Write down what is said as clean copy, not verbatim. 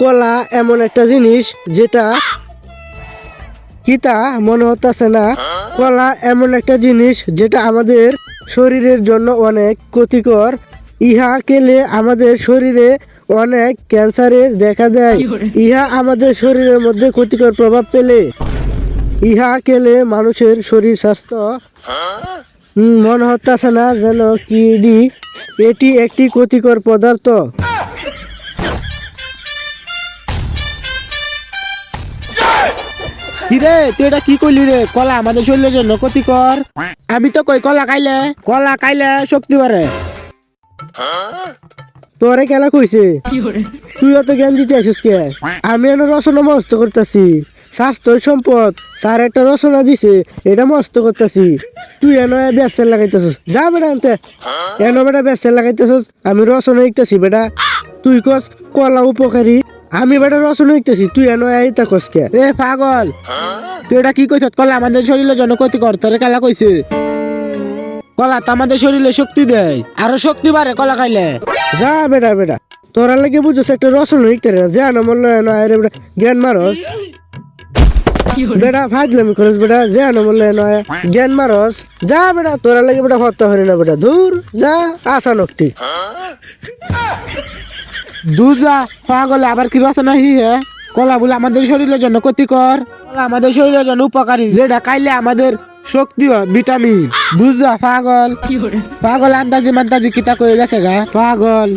কলা এমন একটা জিনিস যেটা কিতা মনে হতেছে না। কলা এমন একটা জিনিস যেটা আমাদের শরীরের জন্য অনেক ক্ষতিকর। ইহা খেলে আমাদের শরীরে অনেক ক্যান্সারের দেখা দেয়। ইহা আমাদের শরীরের মধ্যে ক্ষতিকর প্রভাব ফেলে। ইহা খেলে মানুষের শরীর স্বাস্থ্য মনে হতেছে না যেন কিডি। এটি একটি ক্ষতিকর পদার্থ। কিরে তুই এটা কি কইলি রে? কলা আমাদের শরীরের জন্য ক্ষতিকর। আমি তো কই কলা খাইলে শক্তি বাড়ে। তোরে কেলা কইছে? তুই অত জ্ঞান দিতে আসিস কে? আমি এনে রচনা মস্ত করতেছি। স্বাস্থ্য সম্পদ স্যার একটা রচনা দিছে, এটা মস্ত করতেছি। তুই এনে ব্যবসা লাগাইতেছিস, যা বেটা আনতে। এনে বেটা ব্যবসা লাগাইতেছিস, আমি রচনা লিখতেছি বেটা। তুই কস কলা উপকারী, আমি বেটা রচনা লিখতেছি, তুই এনে এইটা কস কে? এ পাগল, তুই এটা কি কইছ? কলা আমাদের শরীরের জন্য ক্ষতিকর, তোরে কালা কইছে? কলা তো আমাদের শরীরে শক্তি দেয়, আরো শক্তি বাড়ে কলা খাইলে। যা বেটা বেটা, তোরা লাগে বুঝছিস একটা রচনা লিখতে রে, যা না মরল রে বেটা, জ্ঞান মারস বেটা, ফাজলামি করিস বেটা, যে না বললে নয় জ্ঞান মারস। যা বেটা, তোরা লাগে বেটা হত্যা হরি না বেটা, দূর যা। আসা নকটি দুজা পাগল, আবার কি রচনা হি হে? কলা বলে আমাদের শরীরের জন্য ক্ষতিকর, কলা আমাদের শরীরের জন্য উপকারী, যেটা খাইলে আমাদের শক্তি হয়, ভিটামিন। বুঝা পাগল, পাগল আন্দাজি মান্দাজি কিতা কয়ে গেছে গা পাগল।